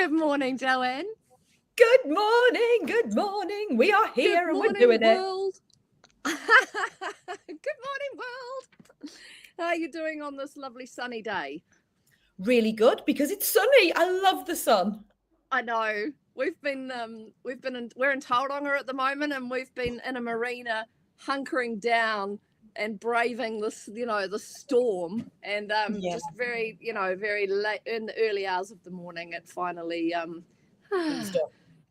Good morning, Joanne. Good morning. Good morning. We are here and we're doing world. Good morning, world. How are you doing on this lovely sunny day? Really good because it's sunny. I love the sun. I know. We're in Tauranga at the moment, and we've been in a marina hunkering down and braving this, the storm, and just very late in the early hours of the morning, it finally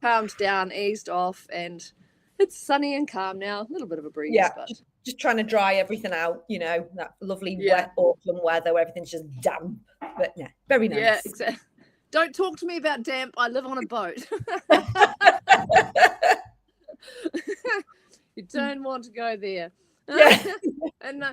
calmed down, eased off, and it's sunny and calm now. A little bit of a breeze, but just trying to dry everything out. That lovely wet autumn weather where everything's just damp. But yeah, very nice. Yeah, exactly. Don't talk to me about damp. I live on a boat. You don't want to go there. Yeah. And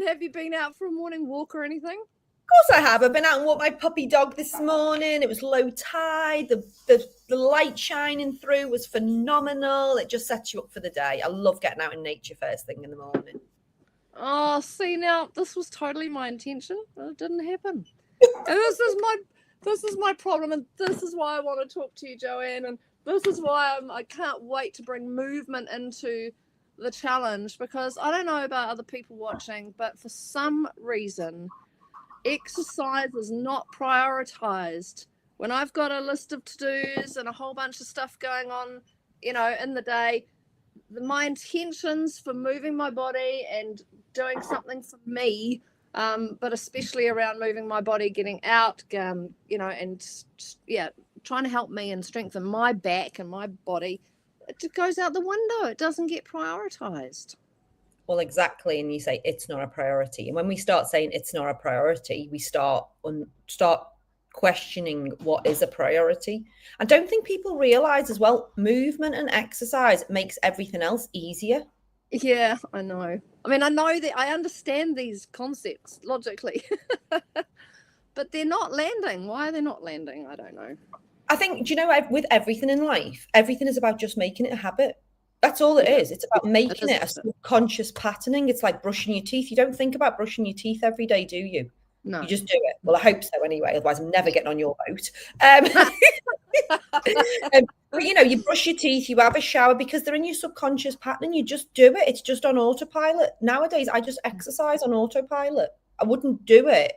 have you been out for a morning walk or anything? Of course I have. I've been out and walked my puppy dog this morning. It was low tide. The light shining through was phenomenal. It just sets you up for the day. I love getting out in nature first thing in the morning. Oh, see, now this was totally my intention, but it didn't happen. And this is my problem, and this is why I want to talk to you, Joanne, and this is why I can't wait to bring movement into the challenge, because I don't know about other people watching, but for some reason exercise is not prioritized when I've got a list of to-dos and a whole bunch of stuff going on, in the day. My intentions for moving my body and doing something for me, but especially around moving my body, getting out, and trying to help me and strengthen my back and my body, it just goes out the window. It doesn't get prioritized. Well, exactly. And you say it's not a priority. And when we start saying it's not a priority, we start questioning what is a priority. I don't think people realize as well, movement and exercise makes everything else easier. Yeah, I know. I mean, I know that I understand these concepts logically, but they're not landing. Why are they not landing? I don't know. I think, with everything in life, everything is about just making it a habit. That's all it is. It's about making it a subconscious patterning. It's like brushing your teeth. You don't think about brushing your teeth every day, do you? No. You just do it. Well, I hope so anyway. Otherwise, I'm never getting on your boat. But you brush your teeth, you have a shower because they're in your subconscious pattern. You just do it. It's just on autopilot. Nowadays, I just exercise on autopilot. I wouldn't do it.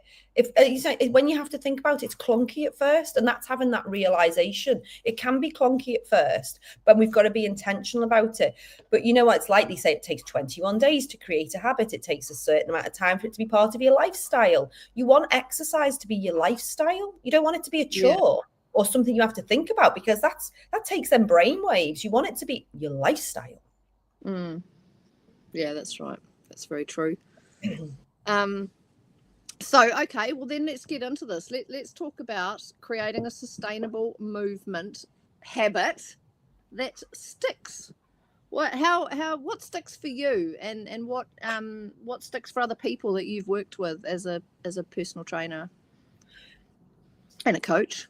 When you have to think about it, it's clunky at first, and that's having that realization. It can be clunky at first, but we've got to be intentional about it. But you know what? It's like they say it takes 21 days to create a habit. It takes a certain amount of time for it to be part of your lifestyle. You want exercise to be your lifestyle. You don't want it to be a chore or something you have to think about, because that takes them brain waves. You want it to be your lifestyle. Yeah, that's right. That's very true. So, okay, well then let's get into this. Let's talk about creating a sustainable movement habit that sticks. What sticks for you, and what sticks for other people that you've worked with as a personal trainer and a coach?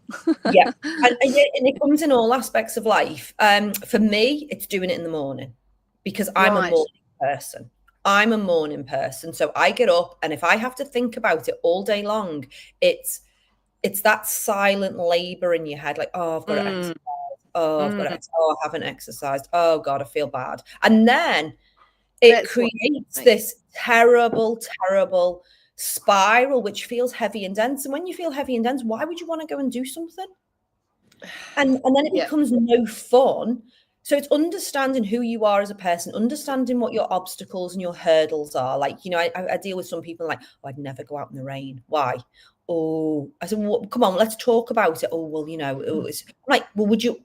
Yeah, and it comes in all aspects of life. For me, it's doing it in the morning, because I'm a morning person. I'm a morning person, so I get up, and if I have to think about it all day long, it's that silent labor in your head, like, oh, I've got to exercise. Oh, I've got to exercise. Oh, I haven't exercised. Oh God, I feel bad. And then it creates this terrible spiral, which feels heavy and dense. And when you feel heavy and dense, why would you want to go and do something? And then it becomes no fun. So it's understanding who you are as a person, understanding what your obstacles and your hurdles are. Like, I deal with some people like, oh, I'd never go out in the rain. Why? Oh, I said, well, come on, let's talk about it. Oh, well, it's like, well, would you?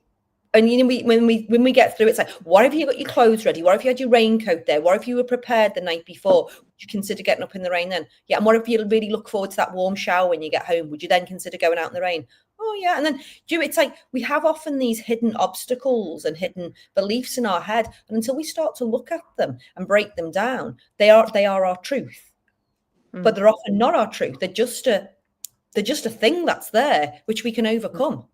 And when we get through, it's like, what if you got your clothes ready? What if you had your raincoat there? What if you were prepared the night before? Would you consider getting up in the rain then? Yeah. And what if you really look forward to that warm shower when you get home? Would you then consider going out in the rain? Oh yeah. And then it's like we have often these hidden obstacles and hidden beliefs in our head, and until we start to look at them and break them down, they are our truth. But they're often not our truth. They're just a thing that's there which we can overcome.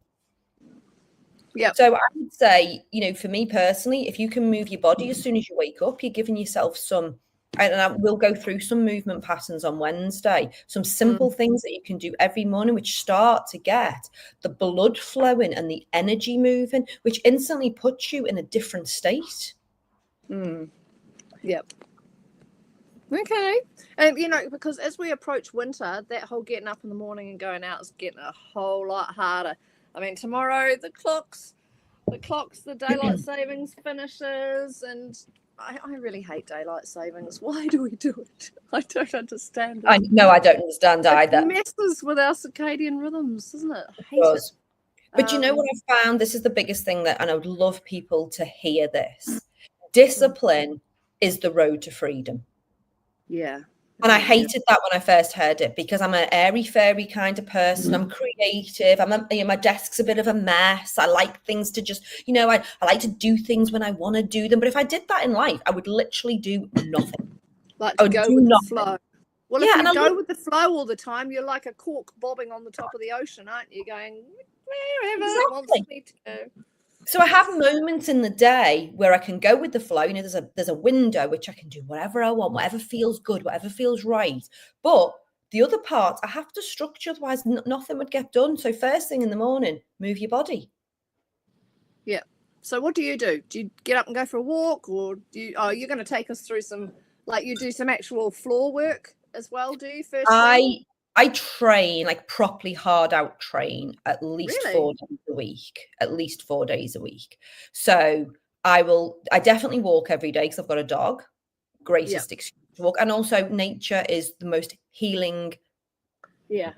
Yeah. So I would say, for me personally, if you can move your body as soon as you wake up, you're giving yourself some And I will go through some movement patterns on Wednesday, some simple things that you can do every morning, which start to get the blood flowing and the energy moving, which instantly puts you in a different state. Yep. Okay. And, you know, because as we approach winter, that whole getting up in the morning and going out is getting a whole lot harder. I mean, tomorrow the daylight savings finishes, and I really hate daylight savings. Why do we do it? I don't understand it. I don't understand either. It messes with our circadian rhythms, doesn't it? I hate it. But you know what I've found? This is the biggest thing and I would love people to hear this. Discipline is the road to freedom. Yeah. And I hated that when I first heard it, because I'm an airy-fairy kind of person. I'm creative. My desk's a bit of a mess. I like things to just, I like to do things when I want to do them. But if I did that in life, I would literally do nothing. Like to go with the flow. Well, yeah, if you go with the flow all the time, you're like a cork bobbing on the top of the ocean, aren't you? Going wherever it wants me to go. So I have moments in the day where I can go with the flow. There's a window which I can do whatever I want, whatever feels good, whatever feels right. But the other part, I have to structure, otherwise nothing would get done. So first thing in the morning, move your body. Yeah. So what do you do? Do you get up and go for a walk, or you're going to take us through some, like, you do some actual floor work as well, do you? First I train, like properly hard out train, at least 4 days a week, So I definitely walk every day because I've got a dog, greatest excuse to walk. And also nature is the most healing,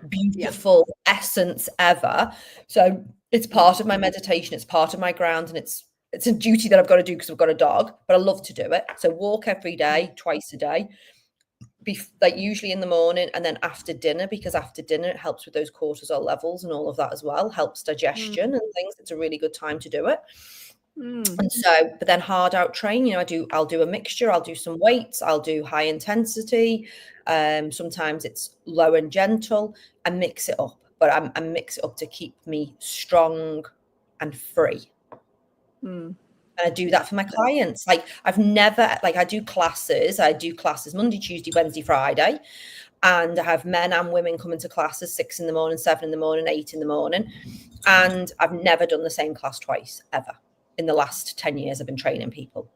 beautiful essence ever. So it's part of my meditation. It's part of my ground. And it's a duty that I've got to do because I've got a dog, but I love to do it. So walk every day, twice a day. Like usually in the morning and then after dinner, because after dinner it helps with those cortisol levels and all of that as well, helps digestion and things. It's a really good time to do it. And so, but then hard out train, I'll do a mixture. I'll do some weights, I'll do high intensity, sometimes it's low and gentle, and mix it up, but I mix it up to keep me strong and free. And I do that for my clients. Like I do classes Monday, Tuesday, Wednesday, Friday. And I have men and women coming to classes 6 a.m, 7 a.m, 8 a.m. And I've never done the same class twice, ever. In the last 10 years, I've been training people.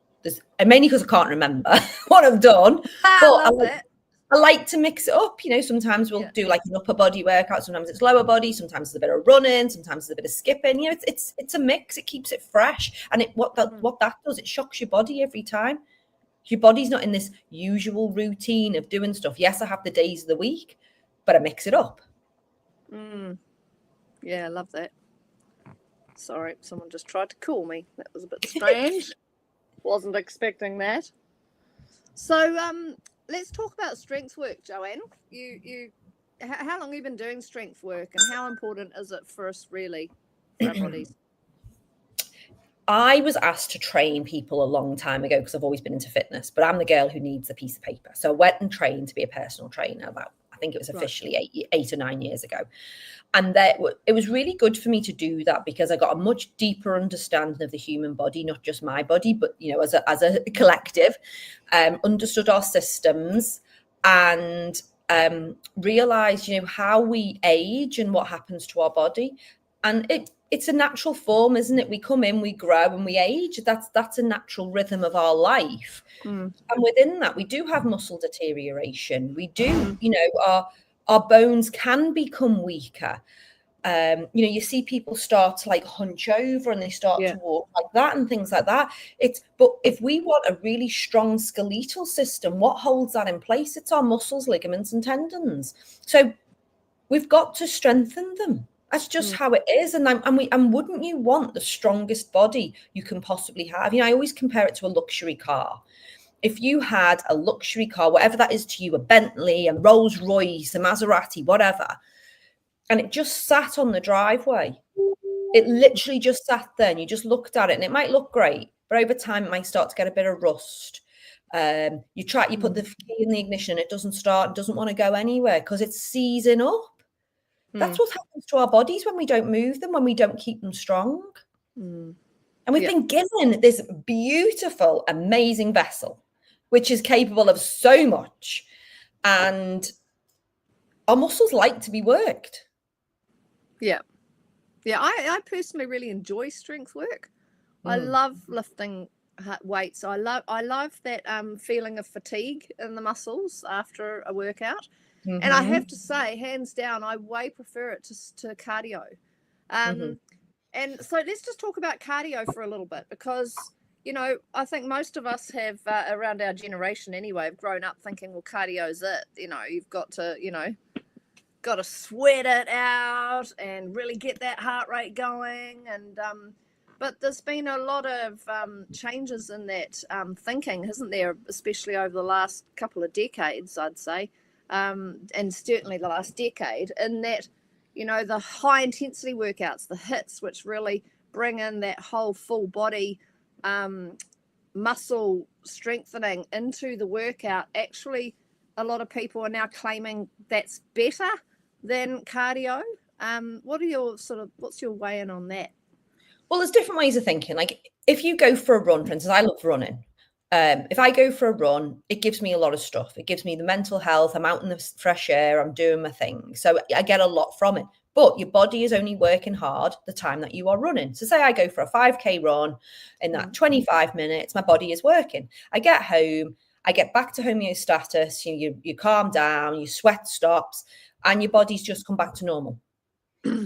Mainly because I can't remember what I've done. I like to mix it up. Sometimes we'll do like an upper body workout. Sometimes it's lower body. Sometimes it's a bit of running. Sometimes it's a bit of skipping. It's a mix. It keeps it fresh. And what that does, it shocks your body every time. Your body's not in this usual routine of doing stuff. Yes, I have the days of the week, but I mix it up. Yeah, I love that. Sorry, someone just tried to call me. That was a bit strange. Wasn't expecting that. So, let's talk about strength work, Joanne. How long have you been doing strength work, and how important is it for us, really, for our bodies? I was asked to train people a long time ago because I've always been into fitness, but I'm the girl who needs a piece of paper. So I went and trained to be a personal trainer I think it was officially 8 or 9 years ago. And it was really good for me to do that because I got a much deeper understanding of the human body, not just my body, but, as a collective, understood our systems and realized, how we age and what happens to our body. And it's a natural form, isn't it? We come in, we grow, and we age. That's a natural rhythm of our life. And within that, we do have muscle deterioration. We do, our bones can become weaker. You see people start to like hunch over and they start to walk like that and things like that. But if we want a really strong skeletal system, what holds that in place? It's our muscles, ligaments, and tendons. So we've got to strengthen them. That's just how it is. And wouldn't you want the strongest body you can possibly have? I always compare it to a luxury car. If you had a luxury car, whatever that is to you, a Bentley, a Rolls Royce, a Maserati, whatever, and it just sat on the driveway, it literally just sat there and you just looked at it and it might look great, but over time it might start to get a bit of rust. You put the key in the ignition and it doesn't start, it doesn't want to go anywhere because it's seizing up. That's what happens to our bodies when we don't move them, when we don't keep them strong. And we've been given this beautiful, amazing vessel which is capable of so much. And our muscles like to be worked. Yeah. Yeah, I personally really enjoy strength work. I love lifting weights. I love that feeling of fatigue in the muscles after a workout. And I have to say, hands down, I way prefer it to cardio. And so let's just talk about cardio for a little bit, because, you know, I think most of us have, around our generation anyway, have grown up thinking, well, cardio's it. You know, you've got to, got to sweat it out and really get that heart rate going. And but there's been a lot of changes in that thinking, hasn't there, especially over the last couple of decades, I'd say, and certainly the last decade, in that, the high intensity workouts, the hits, which really bring in that whole full body muscle strengthening into the workout. Actually, a lot of people are now claiming that's better than cardio. What's your weigh in on that? Well, there's different ways of thinking. Like, if you go for a run, for instance, I love running. If I go for a run, it gives me a lot of stuff. It gives me the mental health. I'm out in the fresh air. I'm doing my thing. So I get a lot from it. But your body is only working hard the time that you are running. So say I go for a 5K run in that 25 minutes, my body is working. I get home, I get back to homeostasis, you calm down, your sweat stops, and your body's just come back to normal.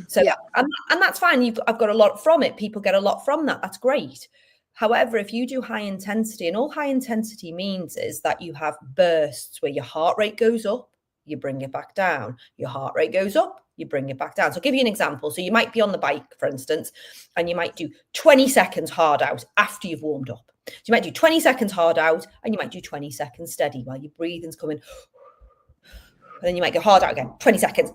So yeah, and that's fine. I've got a lot from it. People get a lot from that. That's great. However, if you do high intensity, and all high intensity means is that you have bursts where your heart rate goes up, you bring it back down. Your heart rate goes up, you bring it back down. So I'll give you an example. So you might be on the bike, for instance, and you might do 20 seconds hard out after you've warmed up. So you might do 20 seconds hard out, and you might do 20 seconds steady while your breathing's coming. And then you might go hard out again, 20 seconds,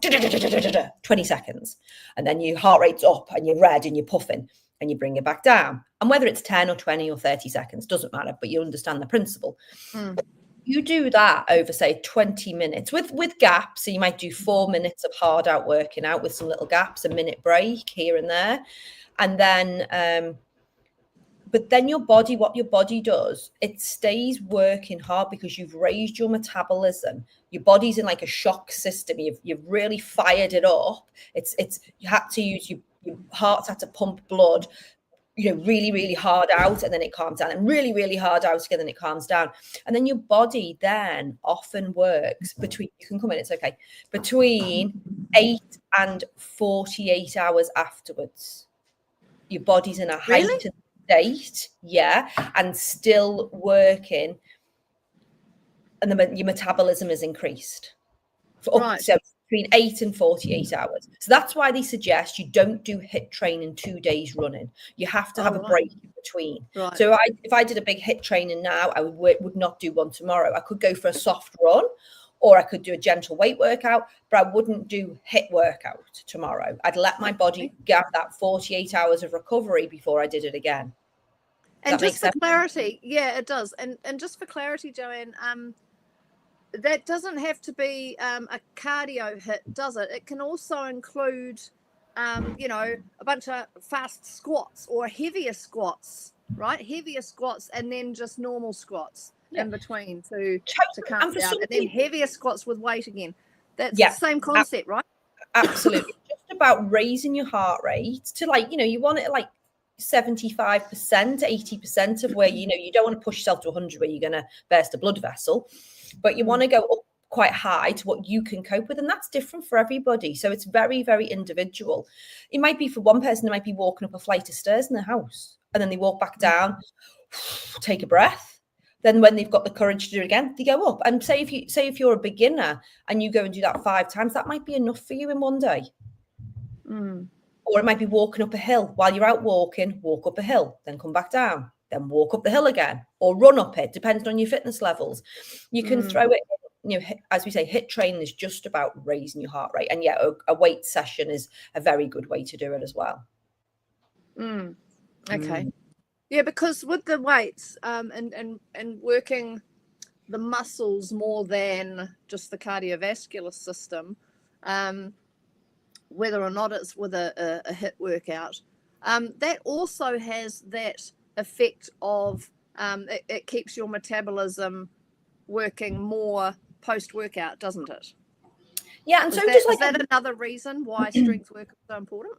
20 seconds. And then your heart rate's up and you're red and you're puffing and you bring it back down. And whether it's 10 or 20 or 30 seconds, doesn't matter, but you understand the principle. You do that over, say, 20 minutes with gaps. So you might do 4 minutes of hard out working out with some little gaps, a minute break here and there. And then, but then what your body does, it stays working hard because you've raised your metabolism. Your body's in like a shock system. You've really fired it up. It's you had to use your heart's had to pump blood, really, really hard out, and then it calms down, and really, really hard out again, and it calms down. And then your body then often works between 8 and 48 hours afterwards. Your body's in a heightened state, and still working, and your metabolism is increased for up to between 8 and 48 hours. So that's why they suggest you don't do HIIT training 2 days running. You have to have a break in between. So if I did a big HIIT training now, I would not do one tomorrow. I could go for a soft run, or I could do a gentle weight workout, but I wouldn't do HIIT workout tomorrow. I'd let my body get that 48 hours of recovery before I did it again. And just for clarity, yeah, it does. And just for clarity, Joanne, that doesn't have to be a cardio HIIT, does it? It can also include, a bunch of fast squats or heavier squats, right? Heavier squats and then just normal squats in between to calm down, and then heavier squats with weight again. That's the same concept, right? Absolutely. Just about raising your heart rate to you want it like 75%, 80% of where, you don't want to push yourself to 100 where you're going to burst a blood vessel, but you want to go up quite high to what you can cope with. And that's different for everybody. So it's very, very individual. It might be for one person, it might be walking up a flight of stairs in their house, and then they walk back down, take a breath. Then when they've got the courage to do it again, they go up. And say if you're a beginner and you go and do that 5 times, that might be enough for you in one day. Or it might be walking up a hill. While you're out walking, walk up a hill, then come back down, then walk up the hill again, or run up it, depending on your fitness levels. You can throw it, as we say, HIIT training is just about raising your heart rate. And a weight session is a very good way to do it as well. Okay. Yeah, because with the weights and working the muscles more than just the cardiovascular system, whether or not it's with a HIIT workout, that also has that effect of it keeps your metabolism working more post-workout, doesn't it? Yeah, and is so that, just like is that another reason why strength work is so important?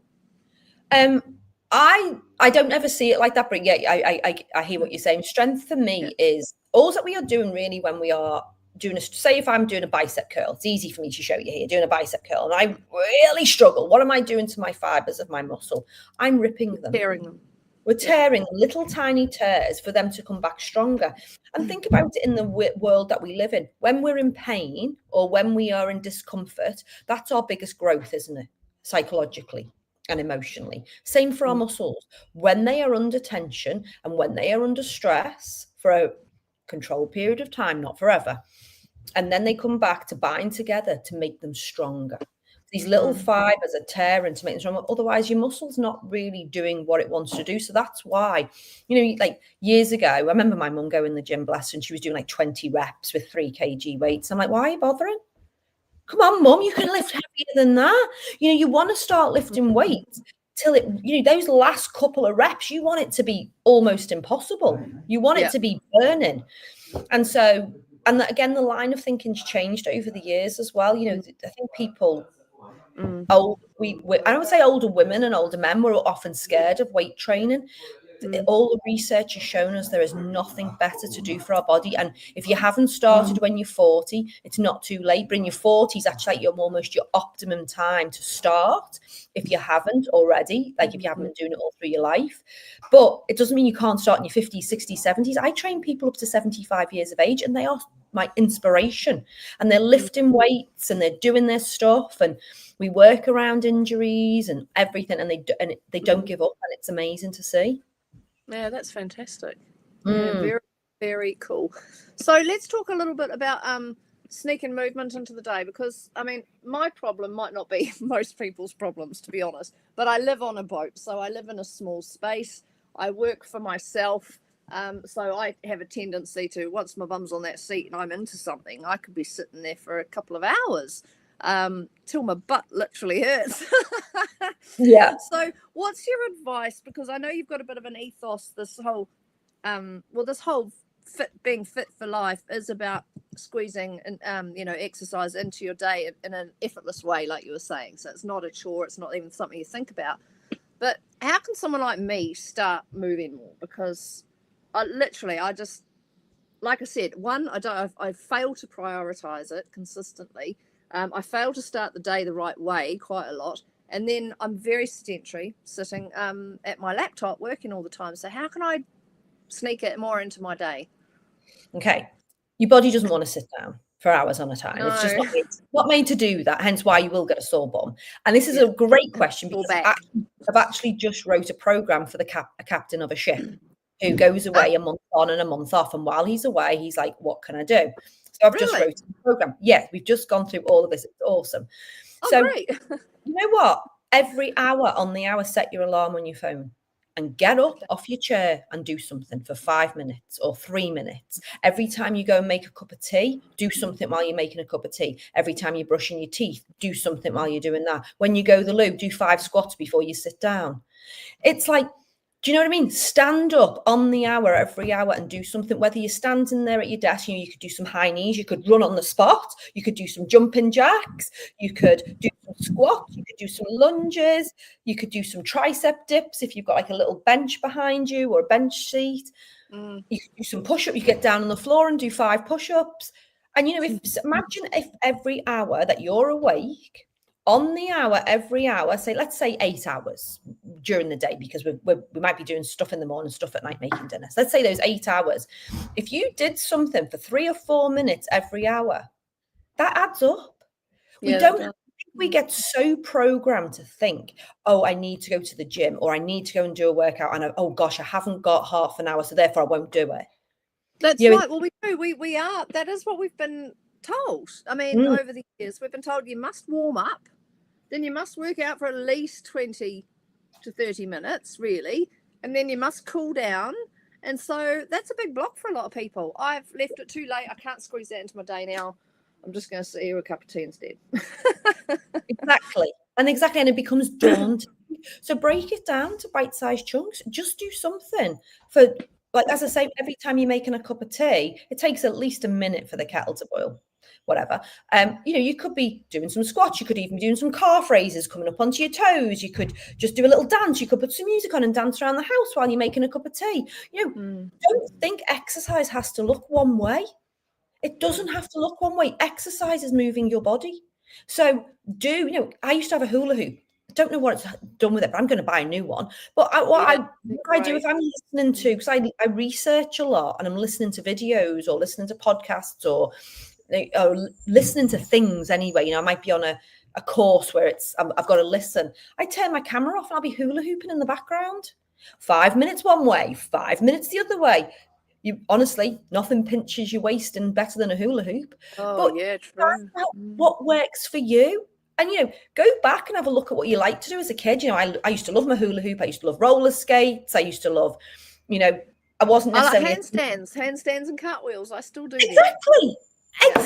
I don't ever see it like that, but yeah, I hear what you're saying. Strength for me is all that we are doing really when we are doing say if I'm doing a bicep curl. It's easy for me to show you here doing a bicep curl, and I really struggle. What am I doing to my fibers of my muscle? I'm ripping them. Tearing them. We're tearing little tiny tears for them to come back stronger. And think about it in the world that we live in. When we're in pain or when we are in discomfort, that's our biggest growth, isn't it? Psychologically and emotionally. Same for our muscles. When they are under tension and when they are under stress for a controlled period of time, not forever, and then they come back to bind together to make them stronger. These little fibers are tearing to make them stronger. Otherwise, your muscle's not really doing what it wants to do. So that's why, like years ago, I remember my mum going in the gym, bless her, and she was doing like 20 reps with 3 kg weights. I'm like, why are you bothering? Come on, mum, you can lift heavier than that. You want to start lifting weights till it, those last couple of reps, you want it to be almost impossible. You want it to be burning. And so, and again, the line of thinking's changed over the years as well. I think people, I would say older women and older men were often scared of weight training. All the research has shown us there is nothing better to do for our body. And if you haven't started when you're 40, it's not too late. But in your 40s, actually, like almost your optimum time to start if you haven't already, like if you haven't been doing it all through your life. But it doesn't mean you can't start in your 50s, 60s, 70s. I train people up to 75 years of age, and they are my inspiration. And they're lifting weights and they're doing their stuff. And we work around injuries and everything, and they don't give up. And it's amazing to see. Yeah, that's fantastic. Yeah, very, very cool. So let's talk a little bit about sneaking movement into the day, because I mean, my problem might not be most people's problems, to be honest, but I live on a boat, so I live in a small space. I work for myself, so I have a tendency to, once my bum's on that seat and I'm into something, I could be sitting there for a couple of hours till my butt literally hurts. Yeah. So what's your advice? Because I know you've got a bit of an ethos, this whole this whole being fit for life is about squeezing and exercise into your day in an effortless way, like you were saying. So it's not a chore, it's not even something you think about. But how can someone like me start moving more? Because I just, like I said, I fail to prioritize it consistently. I fail to start the day the right way quite a lot. And then I'm very sedentary, sitting at my laptop working all the time. So how can I sneak it more into my day? Okay. Your body doesn't want to sit down for hours on a time. No. It's just not made to do that, hence why you will get a sore bum. And this is a great question, because I've actually just wrote a program for a captain of a ship who goes away a month on and a month off. And while he's away, he's like, what can I do? So I've just wrote a program. Yeah, we've just gone through all of this. It's awesome. So great. You know what? Every hour on the hour, set your alarm on your phone and get up off your chair and do something for 5 minutes or 3 minutes. Every time you go and make a cup of tea, do something while you're making a cup of tea. Every time you're brushing your teeth, do something while you're doing that. When you go to the loo, do 5 squats before you sit down. It's like, do you know what I mean? Stand up on the hour, every hour, and do something. Whether you're standing there at your desk, you could do some high knees, you could run on the spot, you could do some jumping jacks, you could do some squats, you could do some lunges, you could do some tricep dips if you've got like a little bench behind you or a bench seat. You could do some push-ups, you get down on the floor and do 5 push-ups. And imagine if every hour that you're awake, on the hour, every hour, let's say 8 hours during the day, because we might be doing stuff in the morning, stuff at night, making dinner. So let's say those 8 hours. If you did something for 3 or 4 minutes every hour, that adds up. We get so programmed to think, oh, I need to go to the gym, or I need to go and do a workout, and oh gosh, I haven't got half an hour, so therefore I won't do it. That's right. Well, we do. We are. That is what we've been told. I mean, over the years, we've been told you must warm up, then you must work out for at least 20 to 30 minutes, really, and then you must cool down. And so that's a big block for a lot of people. I've left it too late. I can't squeeze that into my day now. I'm just going to sit here with a cup of tea instead. Exactly. And it becomes daunting. So break it down to bite-sized chunks. Just do something for like, as I say, every time you're making a cup of tea, it takes at least a minute for the kettle to boil, whatever. You could be doing some squats. You could even be doing some calf raises, coming up onto your toes. You could just do a little dance. You could put some music on and dance around the house while you're making a cup of tea. Don't think exercise has to look one way. It doesn't have to look one way. Exercise is moving your body. So I used to have a hula hoop. I don't know what it's done with it, but I'm going to buy a new one. But what I do, if I'm listening to, because I research a lot and I'm listening to videos or listening to podcasts or listening to things anyway, I might be on a course where I've got to listen. I turn my camera off and I'll be hula hooping in the background. 5 minutes one way, 5 minutes the other way. Honestly, nothing pinches your waist and better than a hula hoop. Oh, but yeah, true. What works for you? And, go back and have a look at what you like to do as a kid. I used to love my hula hoop. I used to love roller skates. I used to love, I wasn't necessarily... I like handstands and cartwheels. I still do Exactly. And,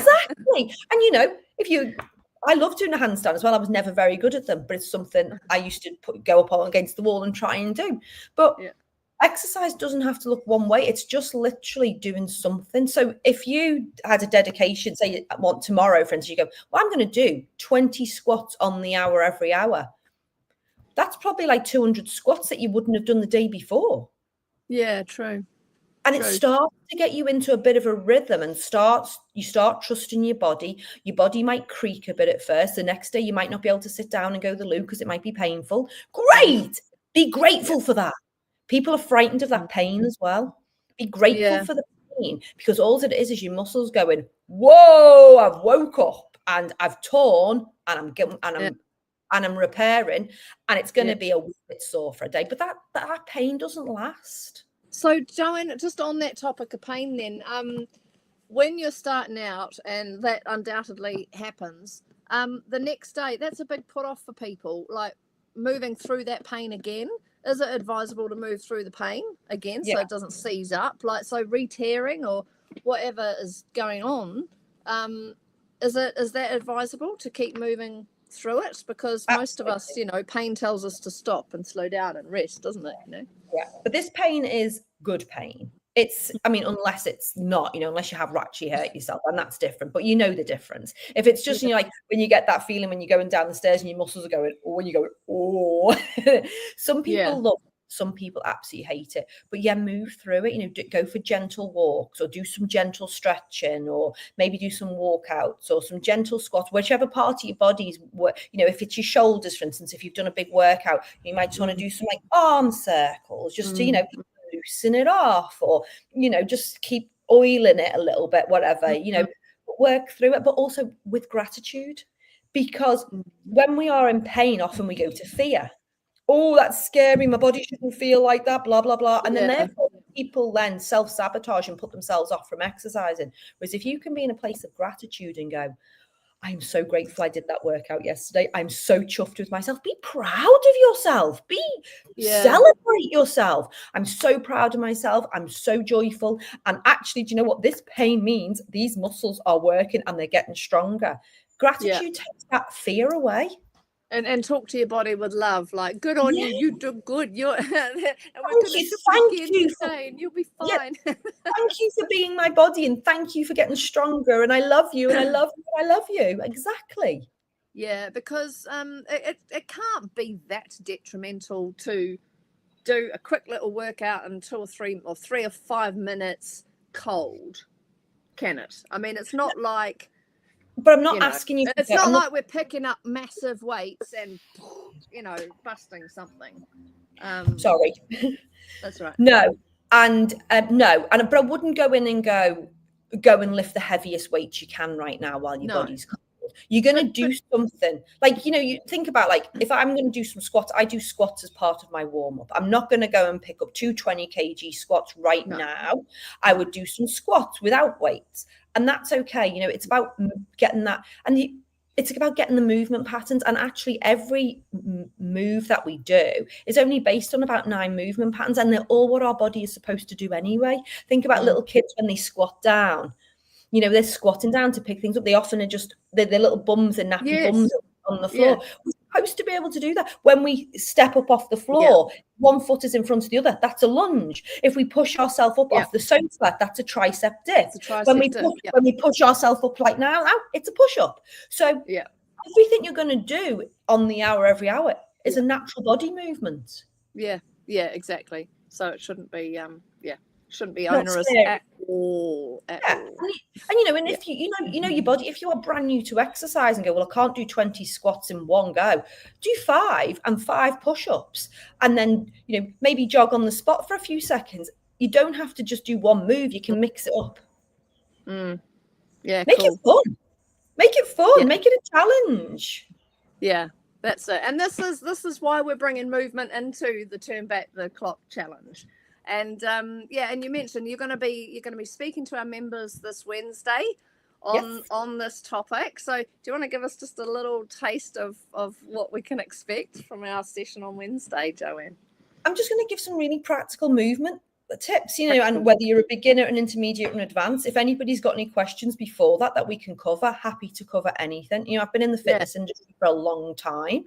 I love doing a handstand as well. I was never very good at them, but it's something I used to go up against the wall and try and do. But... exercise doesn't have to look one way. It's just literally doing something. So if you had a dedication, say tomorrow, for instance, you go, well, I'm going to do 20 squats on the hour every hour. That's probably like 200 squats that you wouldn't have done the day before. Yeah, true. And it starts to get you into a bit of a rhythm and you start trusting your body. Your body might creak a bit at first. The next day you might not be able to sit down and go to the loo because it might be painful. Great. Be grateful for that. People are frightened of that pain as well. Be grateful for the pain, because all it is your muscles going, whoa, I've woke up and I've torn and I'm repairing, and it's going to be a wee bit sore for a day. But that pain doesn't last. So, Joanne, just on that topic of pain then, when you're starting out, and that undoubtedly happens, the next day, that's a big put off for people, like moving through that pain again. Is it advisable to move through the pain again so it doesn't seize up? Like, so re-tearing or whatever is going on, is that advisable to keep moving through it? Because most of us, pain tells us to stop and slow down and rest, doesn't it? Yeah, but this pain is good pain. Unless it's not, unless you have actually hurt yourself, and that's different, but the difference. If it's just, like when you get that feeling when you're going down the stairs and your muscles are going, or when you go, oh, some people love it, some people absolutely hate it, but move through it, go for gentle walks or do some gentle stretching or maybe do some walkouts or some gentle squats, whichever part of your body's, if it's your shoulders, for instance, if you've done a big workout, you might just want to do some like arm circles, just to, loosen it off, or just keep oiling it a little bit, whatever, work through it, but also with gratitude, because when we are in pain, often we go to fear. Oh, that's scary, my body shouldn't feel like that, blah blah blah, and then therefore people then self-sabotage and put themselves off from exercising. Whereas if you can be in a place of gratitude and go, I'm so grateful I did that workout yesterday. I'm so chuffed with myself. Be proud of yourself. Celebrate yourself. I'm so proud of myself. I'm so joyful. And actually, do you know what this pain means? These muscles are working and they're getting stronger. Gratitude takes that fear away. And talk to your body with love, like, good on you, you do good. You'll be fine. Thank you for being my body, and thank you for getting stronger, and I love you, and I love you, and I love you. Exactly. Yeah, because it can't be that detrimental to do a quick little workout in 2 or 3 or 5 minutes cold, can it? I mean, it's not like... But I'm not asking you. It's not like we're picking up massive weights and, busting something. Sorry. That's right. No, but I wouldn't go in and go and lift the heaviest weights you can right now while your body's cold. You're going to do something like, you think about, like, if I'm going to do some squats, I do squats as part of my warm up. I'm not going to go and pick up 2 20 kg squats now. I would do some squats without weights. And that's okay. It's about getting that. And it's about getting the movement patterns. And actually, every move that we do is only based on about 9 movement patterns. And they're all what our body is supposed to do anyway. Think about little kids when they squat down. They're squatting down to pick things up. They often are just, they're little bums and nappy bums on the floor. Yeah. supposed to be able to do that. When we step up off the floor, one foot is in front of the other. That's a lunge. If we push ourselves up off the sofa, that's a tricep dip. When we push ourselves up like now, it's a push up. So everything you're going to do on the hour, every hour, is a natural body movement. Yeah, exactly. So it shouldn't be shouldn't be onerous at all. And you know, and if you know your body, if you are brand new to exercise and go, well, I can't do 20 squats in one go, do 5 and 5 push-ups, and then, you know, maybe jog on the spot for a few seconds. You don't have to just do one move. You can mix it up. Yeah, make it fun. Make it fun. Make it a challenge. Yeah, that's it. And this is why we're bringing movement into the Turn Back the Clock challenge. And and you mentioned you're going to be speaking to our members this Wednesday on this topic. So do you want to give us just a little taste of what we can expect from our session on Wednesday, Joanne? I'm just going to give some really practical movement tips, you know, and whether you're a beginner, an intermediate, and advanced, if anybody's got any questions before that we can cover, happy to cover anything. You know, I've been in the fitness industry for a long time.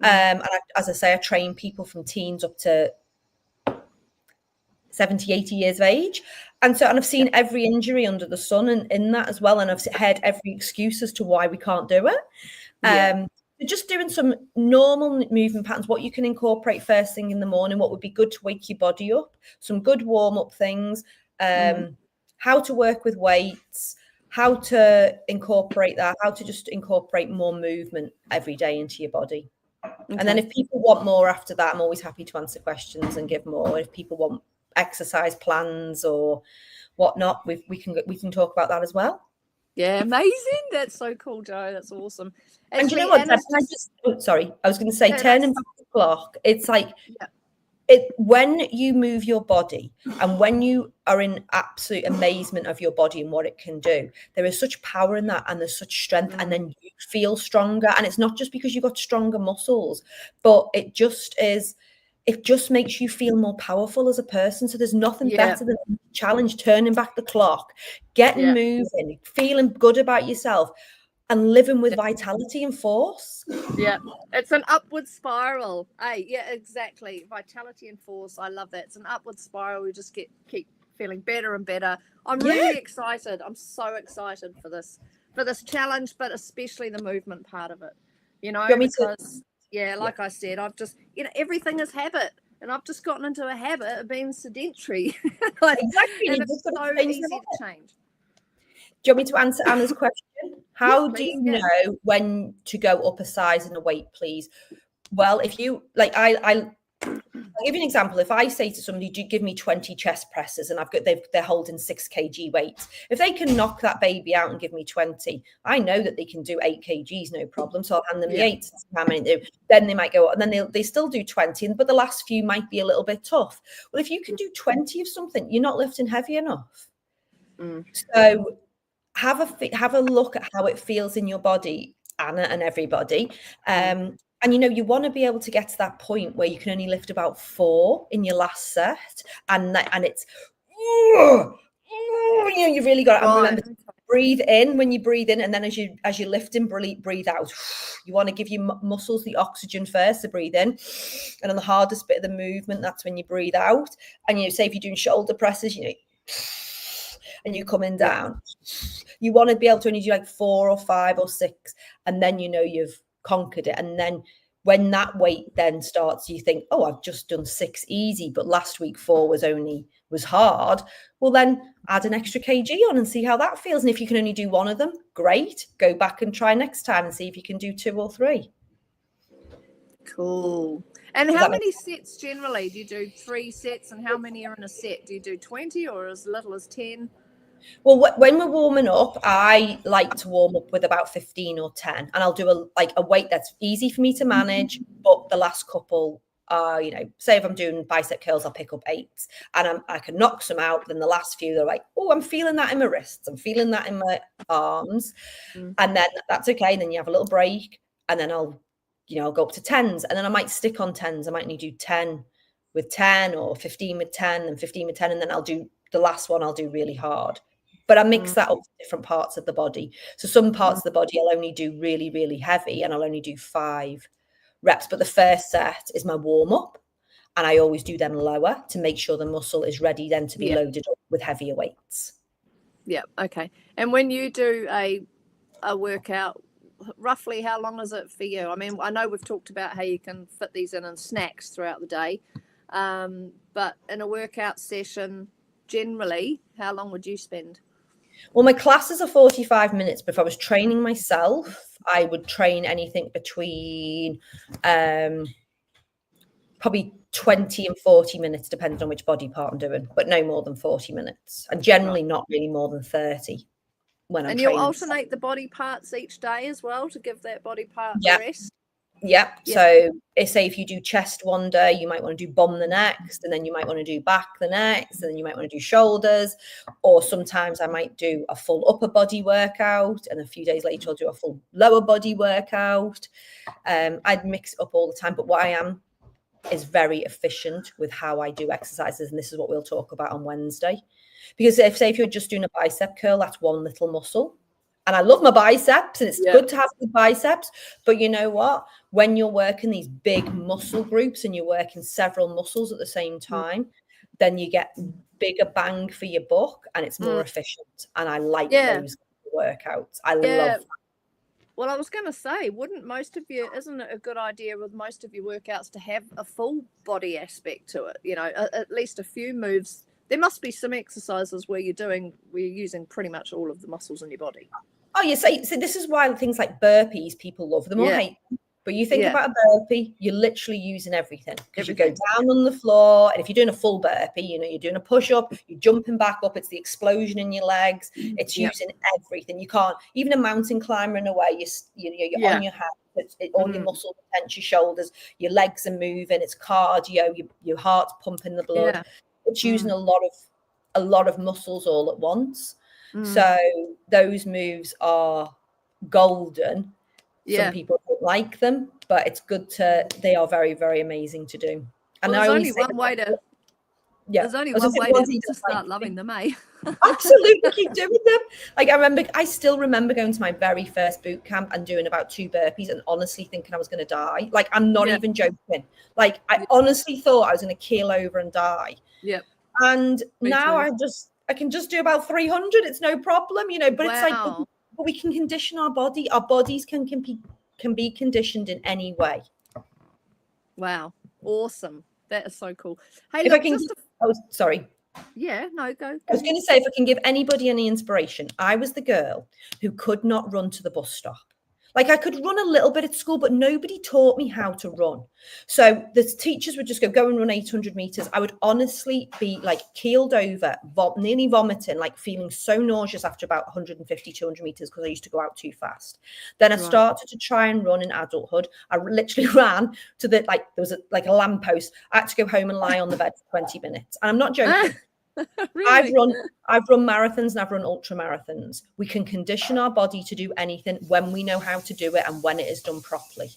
And as I say, I train people from teens up to 70, 80 years of age. And I've seen every injury under the sun and in that as well. And I've heard every excuse as to why we can't do it. Just doing some normal movement patterns, what you can incorporate first thing in the morning, what would be good to wake your body up, some good warm-up things, how to work with weights, how to incorporate that, how to just incorporate more movement every day into your body. Okay. And then if people want more after that, I'm always happy to answer questions and give more. If people want exercise plans or whatnot, we can talk about that as well. Yeah, amazing. That's so cool, Joe. That's awesome. And you know what? I was going to say, turning back the clock. It's like when you move your body and when you are in absolute amazement of your body and what it can do, there is such power in that and there's such strength, and then you feel stronger. And it's not just because you've got stronger muscles, but it just makes you feel more powerful as a person. So there's nothing better than a challenge, turning back the clock, getting moving, feeling good about yourself, and living with vitality and force. Yeah, it's an upward spiral. Hey, yeah, exactly. Vitality and force. I love that. It's an upward spiral. We just keep feeling better and better. I'm really excited. I'm so excited for this challenge, but especially the movement part of it. You know, because like I said, I've just, you know, everything is habit, and I've just gotten into a habit of being sedentary. Exactly. And it's so easy to change. Do you want me to answer Anna's question? How do you know when to go up a size in a weight, please? Well, if you like, I'll give you an example. If I say to somebody, "Do you give me 20 chest presses?" and they're holding 6 kg weights, if they can knock that baby out and give me 20, I know that they can do 8 kgs, no problem. So I'll hand them the 8. How many do? Then they might go, and then they still do 20, but the last few might be a little bit tough. Well, if you can do 20 of something, you're not lifting heavy enough. So have a look at how it feels in your body, Anna, and everybody. And you know, you want to be able to get to that point where you can only lift about 4 in your last set, and it's you know, you've really got to remember to breathe in when you breathe in, and then as you're lifting, breathe out. You want to give your muscles the oxygen first to breathe in, and on the hardest bit of the movement, that's when you breathe out. And you know, say if you're doing shoulder presses, you know, and you're coming down, you want to be able to only do like 4 or 5 or 6, and then you know you've conquered it. And then when that weight then starts, you think, oh, I've just done 6 easy, but last week 4 was hard. Well, then add an extra kg on and see how that feels. And if you can only do 1 of them, great. Go back and try next time and see if you can do 2 or 3. Cool. And how many sets generally? Do you do 3 sets, and how many are in a set? Do you do 20 or as little as 10? Well, when we're warming up, I like to warm up with about 15 or 10, and I'll do a weight that's easy for me to manage. But the last couple are, you know, say if I'm doing bicep curls, I'll pick up 8s, and I can knock some out. Then the last few, they're like, oh, I'm feeling that in my wrists, I'm feeling that in my arms, and then that's okay. And then you have a little break, and then I'll go up to 10s, and then I might stick on 10s. I might only do 10 with 10 or 15 with 10 and 15 with 10, and then I'll do the last one. I'll do really hard. But I mix that up with different parts of the body. So some parts of the body I'll only do really, really heavy, and I'll only do 5. reps. But the first set is my warm up. And I always do them lower to make sure the muscle is ready then to be loaded up with heavier weights. Yeah. Okay. And when you do a workout, roughly how long is it for you? I mean, I know we've talked about how you can fit these in snacks throughout the day. But in a workout session, generally, how long would you spend? Well, my classes are 45 minutes, but if I was training myself, I would train anything between probably 20 and 40 minutes, depending on which body part I'm doing, but no more than 40 minutes. And generally not really more than 30 when I'm training. And you'll alternate the body parts each day as well to give that body part a rest? Yeah. So say if you do chest one day, you might want to do bum the next, and then you might want to do back the next, and then you might want to do shoulders. Or sometimes I might do a full upper body workout, and a few days later I'll do a full lower body workout. I'd mix it up all the time, but what I am is very efficient with how I do exercises, and this is what we'll talk about on Wednesday. Because if you're just doing a bicep curl, that's one little muscle. And I love my biceps, and it's good to have the biceps. But you know what? When you're working these big muscle groups and you're working several muscles at the same time, then you get bigger bang for your buck, and it's more efficient. And I like those workouts. I love that. Well, I was going to say, isn't it a good idea with most of your workouts to have a full body aspect to it? You know, at least a few moves. There must be some exercises where you're using pretty much all of the muscles in your body. Oh, yeah. So this is why things like burpees, people love them or hate them. But you think about a burpee, you're literally using everything. Because you go down on the floor, and if you're doing a full burpee, you know, you're doing a push-up, you're jumping back up, it's the explosion in your legs, it's using everything. You can't, even a mountain climber in a way, you're on your hands, all your muscles tense, your shoulders, your legs are moving, it's cardio, your heart's pumping the blood. It's using a lot of muscles all at once. So those moves are golden. Some people don't like them, but it's good they are very, very amazing to do. And there's only one way to start loving them, eh? Absolutely, keep doing them. Like I still remember going to my very first boot camp and doing about 2 burpees and honestly thinking I was going to die. Like, I'm not even joking. Like, I honestly thought I was going to keel over and die. Yep. And now I can just do about 300. It's no problem, you know. But it's like, but we can condition our body. Our bodies can be conditioned in any way. Wow, awesome! That is so cool. Hey, if look, I can, sorry. Yeah, no, go. I was going to say, if I can give anybody any inspiration, I was the girl who could not run to the bus stop. Like, I could run a little bit at school, but nobody taught me how to run. So the teachers would just go and run 800 meters. I would honestly be like keeled over, nearly vomiting, like feeling so nauseous after about 150, 200 meters because I used to go out too fast. Then I started to try and run in adulthood. I literally ran to there was a lamppost. I had to go home and lie on the bed for 20 minutes. And I'm not joking. Really? I've run marathons and I've run ultra marathons. We can condition our body to do anything when we know how to do it and when it is done properly.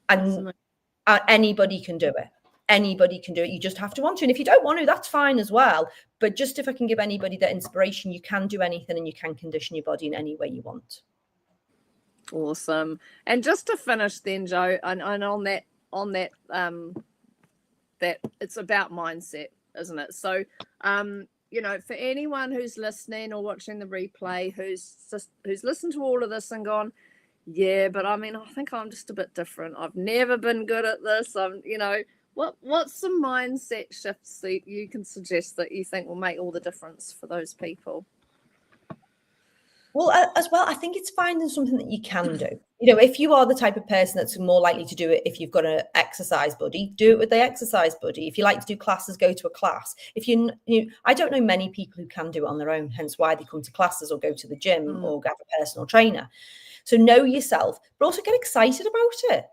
And anybody can do it. Anybody can do it. You just have to want to. And if you don't want to, that's fine as well. But just if I can give anybody that inspiration, you can do anything and you can condition your body in any way you want. Awesome. And just to finish then, Jo, and on that that it's about mindset, isn't it? So, you know, for anyone who's listening or watching the replay, who's listened to all of this and gone, yeah, but I mean, I think I'm just a bit different. I've never been good at this. You know, what's some mindset shifts that you can suggest that you think will make all the difference for those people? Well, as well, I think it's finding something that you can do. You know, if you are the type of person that's more likely to do it, if you've got an exercise buddy, do it with the exercise buddy. If you like to do classes, go to a class. I don't know many people who can do it on their own, hence why they come to classes or go to the gym or have a personal trainer. So know yourself, but also get excited about it.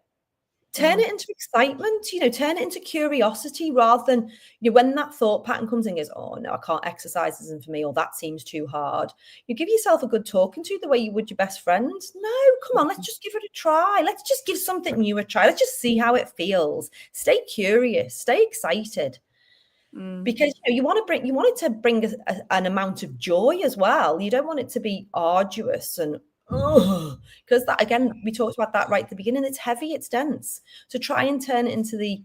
Turn it into excitement, you know, turn it into curiosity rather than, you know, when that thought pattern comes in and goes, oh no, I can't, exercise isn't for me, or that seems too hard. You give yourself a good talking to the way you would your best friend. No, come on, let's just give it a try. Let's just give something new a try. Let's just see how it feels. Stay curious, stay excited. Because you want it to bring an amount of joy as well. You don't want it to be arduous and because that, again, we talked about that right at the beginning. It's heavy, it's dense. So try and turn it into the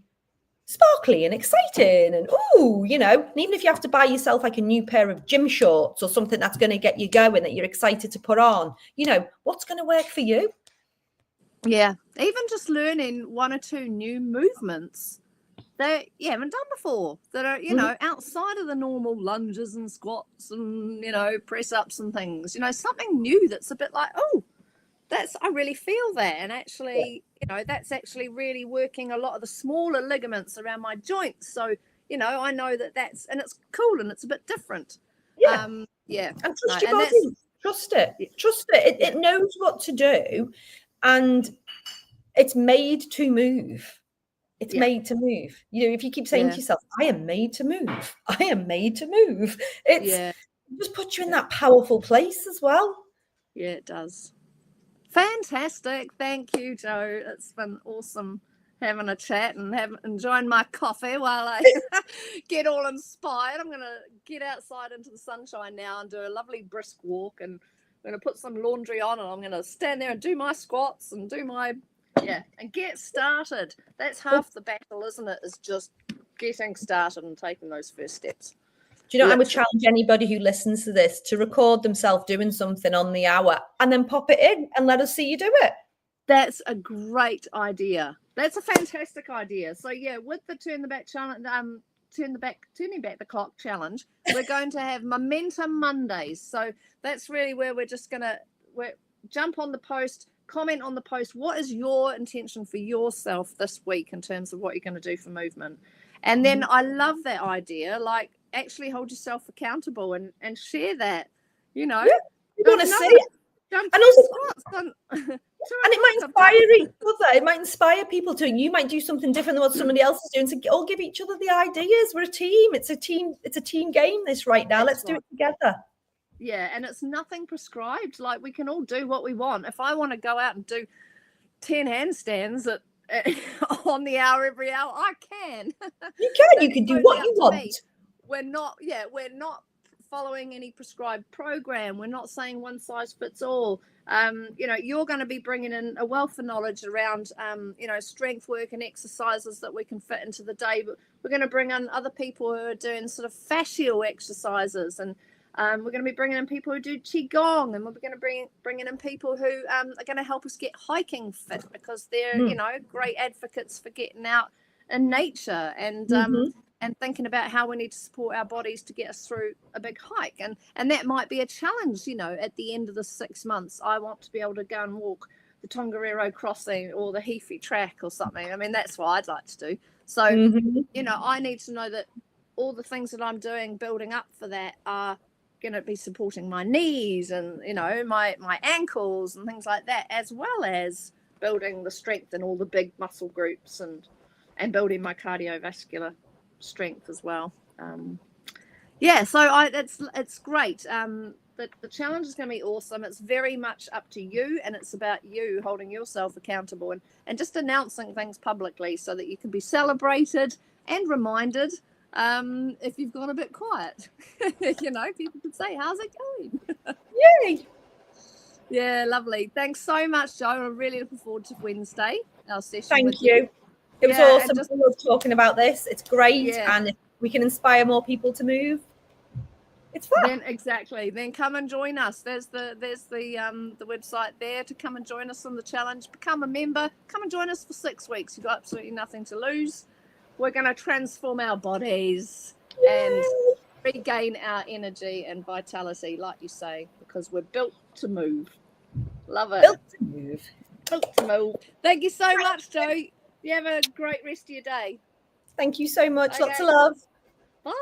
sparkly and exciting and and even if you have to buy yourself like a new pair of gym shorts or something that's going to get you going, that you're excited to put on, what's going to work for you. Yeah, even just learning one or two new movements that you haven't done before, that are outside of the normal lunges and squats and press ups and things, something new that's a bit like, I really feel that, and actually that's actually really working a lot of the smaller ligaments around my joints, so I know that's, and it's cool and it's a bit different. And trust your body. Trust it. It knows what to do, and it's made to move. It's made to move. If you keep saying to yourself, I am made to move, I am made to move, it just puts you in that powerful place as well. Yeah, it does. Fantastic. Thank you, Jo. It's been awesome having a chat and enjoying my coffee while I get all inspired. I'm going to get outside into the sunshine now and do a lovely brisk walk, and I'm going to put some laundry on, and I'm going to stand there and do my squats and do my and get started. That's half the battle, isn't it? Is just getting started and taking those first steps. Do you know, I would challenge anybody who listens to this to record themselves doing something on the hour and then pop it in and let us see you do it. That's a great idea. That's a fantastic idea. So with the turning back the clock challenge, we're going to have Momentum Mondays. So that's really where we're just going to jump on the post, comment on the post. What is your intention for yourself this week in terms of what you're going to do for movement? And then I love that idea, like actually hold yourself accountable and share that, you want to see it. And also, and it might inspire each other. It might inspire people to. You might do something different than what somebody else is doing. So all give each other the ideas. We're a team. It's a team game. This right now. Let's do it together. Yeah, and it's nothing prescribed. Like, we can all do what we want. If I want to go out and do 10 handstands on the hour every hour, I can. You can. You can do what you want. We're not following any prescribed program. We're not saying one size fits all. You're going to be bringing in a wealth of knowledge around, strength work and exercises that we can fit into the day. But we're going to bring in other people who are doing sort of fascial exercises, and we're going to be bringing in people who do qigong, and we're going to bringing in people who are going to help us get hiking fit, because they're great advocates for getting out in nature and thinking about how we need to support our bodies to get us through a big hike. And that might be a challenge, at the end of the 6 months. I want to be able to go and walk the Tongariro Crossing or the Heafy Track or something. I mean, that's what I'd like to do. So, I need to know that all the things that I'm doing building up for that are going to be supporting my knees and, my ankles and things like that, as well as building the strength in all the big muscle groups and building my cardiovascular strength as well. So it's great. The challenge is going to be awesome. It's very much up to you, and it's about you holding yourself accountable and just announcing things publicly so that you can be celebrated and reminded if you've gone a bit quiet. People could say, how's it going? Yay. Yeah, lovely. Thanks so much, Jo. I'm really looking forward to Wednesday, our session. Thank you. It was awesome. I love talking about this. It's great. And if we can inspire more people to move, it's fun. Then come and join us. There's the website there to come and join us on the challenge. Become a member. Come and join us for 6 weeks. You've got absolutely nothing to lose. We're going to transform our bodies and regain our energy and vitality, like you say, because we're built to move. Love it. Built to move. Built to move. Thank you so much, Jo. You have a great rest of your day. Thank you so much. Okay. Lots of love. Bye.